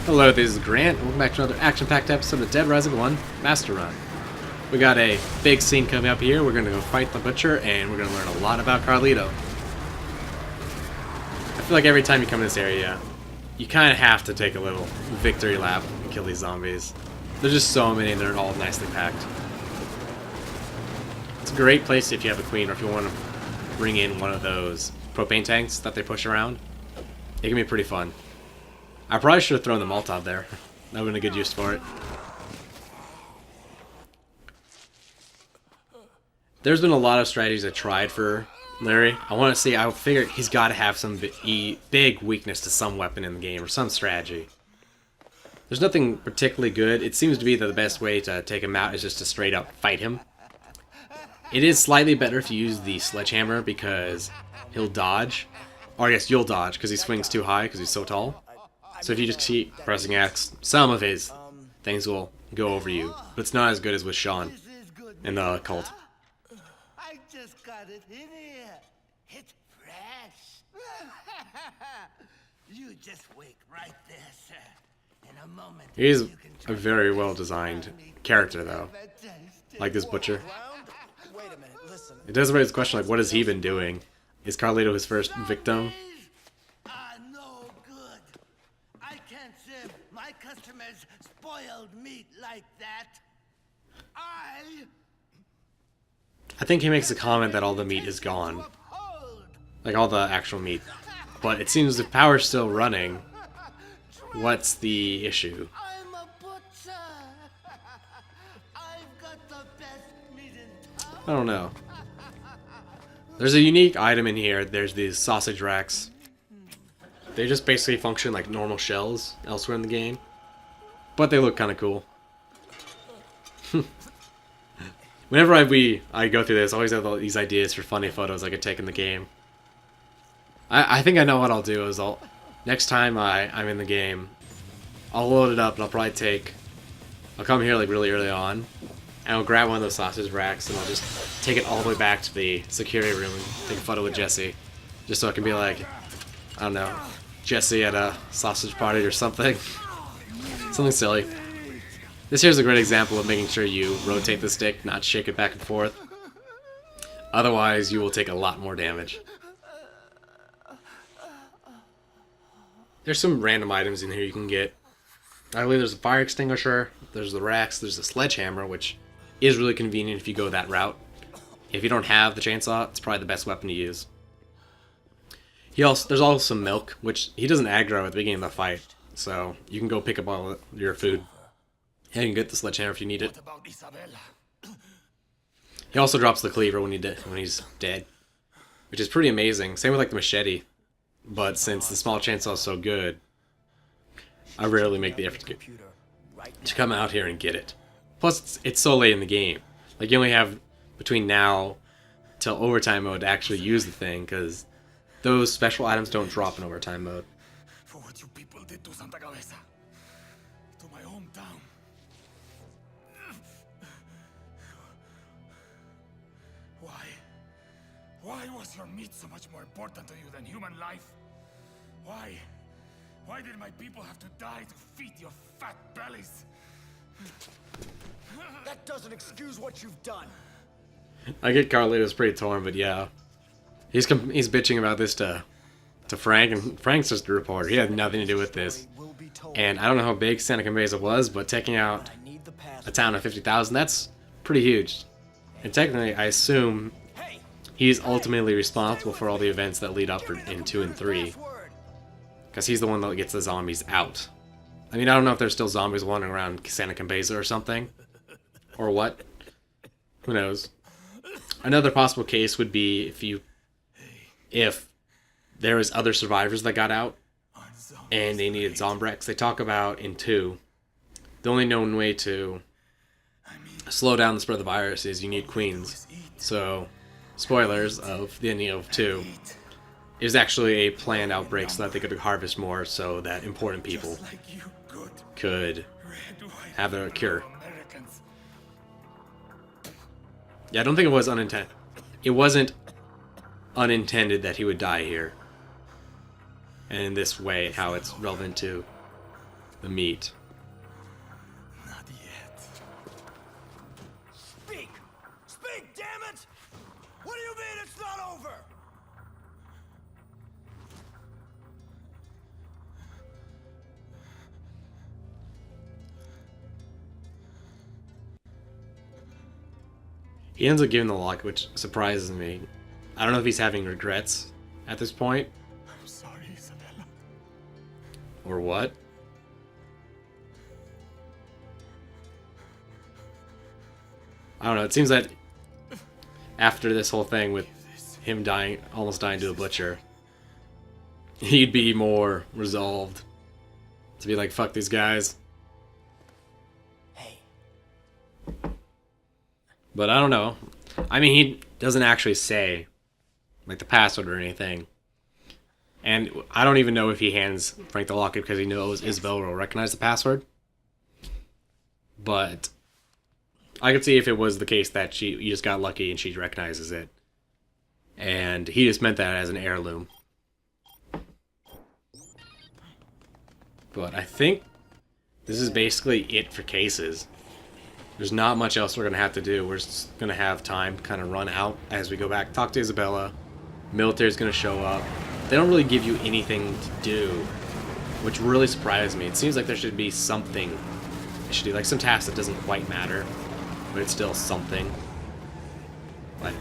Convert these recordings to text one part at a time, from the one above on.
Hello, this is Grant, and welcome back to another action-packed episode of Dead Rising 1 MasterRun. We got a big scene coming up here. We're going to go fight the Butcher, and we're going to learn a lot about Carlito. I feel like every time you come in this area, you kind of have to take a little victory lap and kill these zombies. There's just so many, and they're all nicely packed. It's a great place if you have a queen, or if you want to bring in one of those propane tanks that they push around. It can be pretty fun. I probably should have thrown the Molotov there. That would have been a good use for it. There's been a lot of strategies I tried for Larry. I want to see, I figured he's got to have some big weakness to some weapon in the game, or some strategy. There's nothing particularly good. It seems to be that the best way to take him out is just to straight up fight him. It is slightly better if you use the sledgehammer because he'll dodge. Or I guess you'll dodge because he swings too high because he's so tall. So if you just keep pressing X, some of his things will go over you. But it's not as good as with Sean in the cult. I just got it in here. It's fresh. You just wait right there, sir. In a moment. He's a very well designed character though. Like this Butcher. It does raise the question, like, what has he been doing? Is Carlito his first victim? No good. I can't serve my customers spoiled meat like that. I think he makes a comment that all the meat is gone. Like all the actual meat. But it seems the power's still running. What's the issue? I'm a butcher. I've got the best meat in town. I don't know. There's a unique item in here. There's these sausage racks. They just basically function like normal shells elsewhere in the game. But they look kind of cool. Whenever I go through this, I always have all these ideas for funny photos I could take in the game. I think I know what I'll do is next time I'm in the game, I'll load it up and I'll come here like really early on, and I'll grab one of those sausage racks and I'll just take it all the way back to the security room and take a photo with Jesse. Just so I can be like, I don't know, Jesse at a sausage party or something. Something silly. This here's a great example of making sure you rotate the stick, not shake it back and forth. Otherwise, you will take a lot more damage. There's some random items in here you can get. I believe there's a fire extinguisher, there's the racks, there's a sledgehammer, which is really convenient if you go that route. If you don't have the chainsaw, it's probably the best weapon to use. There's also some milk, which he doesn't aggro at the beginning of the fight, so you can go pick up all your food. And you can get the sledgehammer if you need it. What about Isabella? He also drops the cleaver when he's dead, which is pretty amazing. Same with like the machete, but since the small chainsaw is so good, I rarely make the effort to come out here and get it. Plus, it's so late in the game. Like, you only have between now till overtime mode to actually use the thing, because those special items don't drop in overtime mode. For what you people did to Santa Cabeza, to my hometown. Why was your meat so much more important to you than human life? Why? Why did my people have to die to feed your fat bellies? That doesn't excuse what you've done. I get Carlito's pretty torn, but yeah. He's bitching about this to Frank, and Frank's just a reporter. He had nothing to do with this. And I don't know how big Santa Cabeza was, but taking out a town of 50,000, that's pretty huge. And technically, I assume he's ultimately responsible for all the events that lead up in 2 and 3. Because he's the one that gets the zombies out. I mean, I don't know if there's still zombies wandering around Santa Cabeza or something. Or what. Who knows. Another possible case would be if there was other survivors that got out and they needed Zombrex. They talk about in 2, the only known way to slow down the spread of the virus is you need queens. So, spoilers of the ending of 2. It was actually a planned outbreak so that they could harvest more so that important people could have a cure. Yeah, I don't think it was unintended. It wasn't unintended that he would die here. And in this way, how it's relevant to the meat. Not yet. Speak! Speak, damn it! What do you mean it's not over? He ends up giving the lock, which surprises me. I don't know if he's having regrets at this point. I'm sorry, Isabella. Or what? I don't know, it seems that after this whole thing with him dying, almost dying to a butcher, he'd be more resolved to be like, fuck these guys. Hey. But I don't know. I mean, he doesn't actually say, like, the password or anything. And I don't even know if he hands Frank the locket because he knows Isabella will recognize the password. But I could see if it was the case that you just got lucky and she recognizes it. And he just meant that as an heirloom. But I think this is basically it for cases. There's not much else we're going to have to do. We're just going to have time kind of run out as we go back. Talk to Isabella. Military's going to show up. They don't really give you anything to do, which really surprised me. It seems like there should be something. They should do like some task that doesn't quite matter, but it's still something. Like,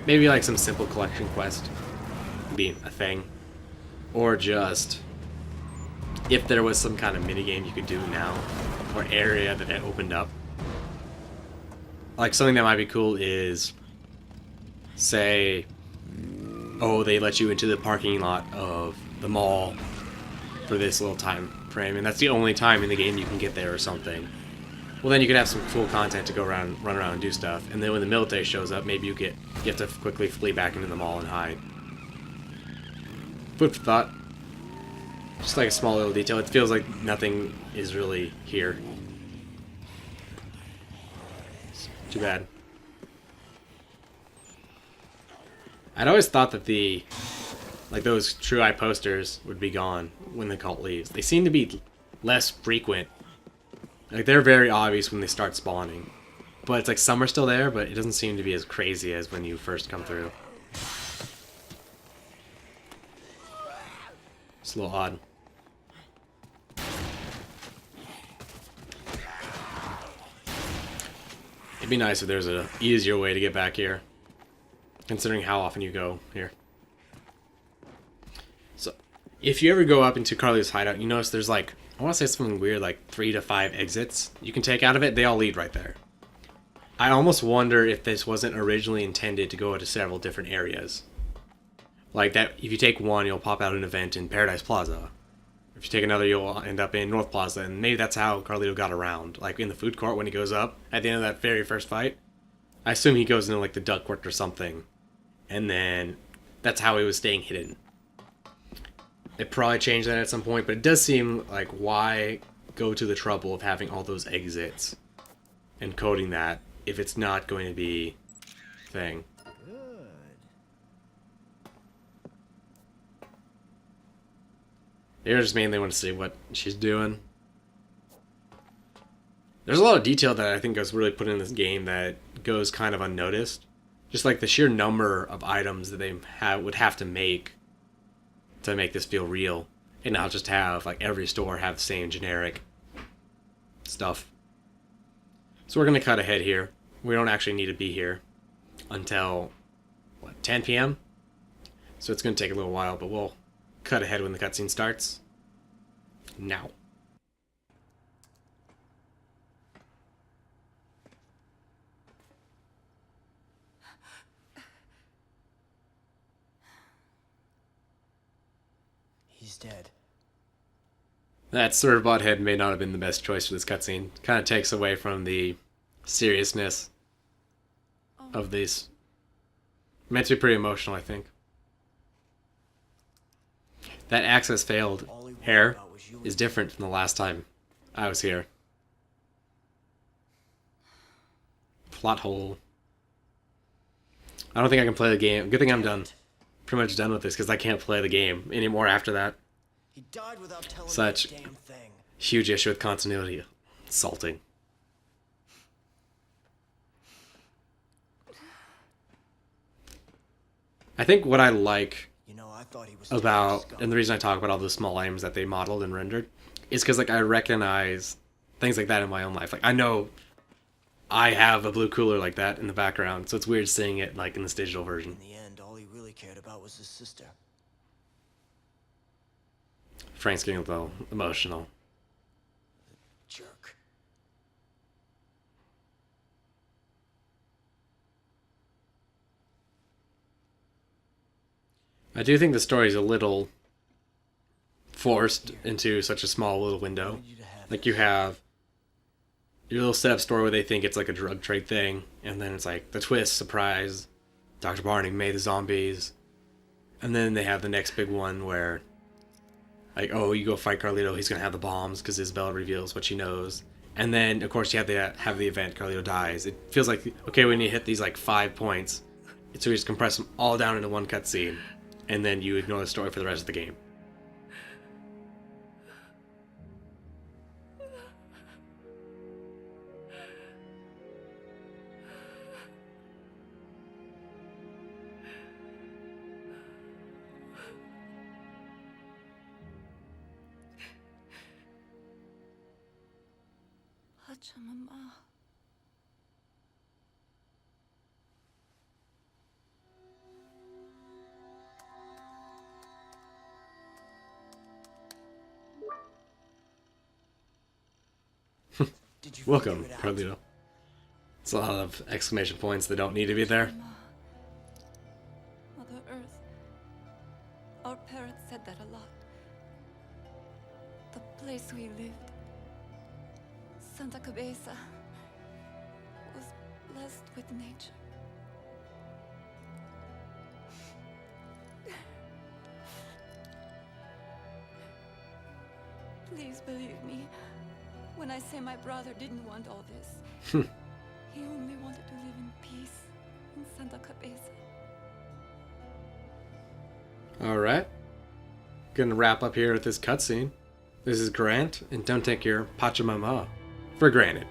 maybe like some simple collection quest being a thing. Or just, if there was some kind of minigame you could do now, or area that had opened up. Like, something that might be cool is, say, oh, they let you into the parking lot of the mall for this little time frame, and that's the only time in the game you can get there or something. Well, then you could have some cool content to go around, run around and do stuff, and then when the military shows up, maybe you have to quickly flee back into the mall and hide. Food for thought. Just like a small little detail. It feels like nothing is really here. It's too bad. I'd always thought that those True Eye posters would be gone when the cult leaves. They seem to be less frequent. Like, they're very obvious when they start spawning. But it's like some are still there, but it doesn't seem to be as crazy as when you first come through. It's a little odd. It'd be nice if there's an easier way to get back here, considering how often you go here. So, if you ever go up into Carlito's hideout, you notice there's like, I want to say something weird, like 3 to 5 exits you can take out of it. They all lead right there. I almost wonder if this wasn't originally intended to go to several different areas. Like that, if you take one, you'll pop out an event in Paradise Plaza. If you take another, you'll end up in North Plaza, and maybe that's how Carlito got around. Like in the food court when he goes up at the end of that very first fight. I assume he goes into like the duck court or something, and then that's how he was staying hidden. They probably changed that at some point, but it does seem like, why go to the trouble of having all those exits and coding that if it's not going to be a thing. They just mainly want to see what she's doing. There's a lot of detail that I think was really put in this game that goes kind of unnoticed. Just like the sheer number of items that they would have to make this feel real. And not just have, like, every store have the same generic stuff. So we're going to cut ahead here. We don't actually need to be here until, what, 10 p.m.? So it's going to take a little while, but we'll cut ahead when the cutscene starts. Now. He's dead. That Servbot head may not have been the best choice for this cutscene. Kind of takes away from the seriousness of these. Meant to be pretty emotional, I think. That access failed hair is different from the last time I was here. Plot hole. I don't think I can play the game. Good thing I'm done. Pretty much done with this because I can't play the game anymore after that. He died without telling Such me a damn thing. huge issue with continuity. Insulting. I think what I like You know, I thought he was about, and the reason I talk about all those small items that they modeled and rendered, is because like I recognize things like that in my own life. Like I know I have a blue cooler like that in the background, so it's weird seeing it like in this digital version. In the end, all he really cared about was his sister. Frank's getting a little emotional. Jerk. I do think the story's a little forced into such a small little window. Like you have your little setup story where they think it's like a drug trade thing, and then it's like the twist, surprise, Dr. Barney made the zombies, and then they have the next big one where, like, oh, you go fight Carlito, he's gonna have the bombs because Isabella reveals what she knows, and then of course you have the event, Carlito dies. It feels like okay, when you hit these like 5 points, so you just compress them all down into one cutscene, and then you ignore the story for the rest of the game. Pachamama. Did you Welcome, figure it out? Carlito. It's a lot of exclamation points that don't need to be there. Mother Earth. Our parents said that a lot. The place we lived, Santa Cabeza, was blessed with nature. Please believe me when I say my brother didn't want all this. He only wanted to live in peace in Santa Cabeza. Alright. Gonna wrap up here with this cutscene. This is Grant, and don't take your Pachamama for granted.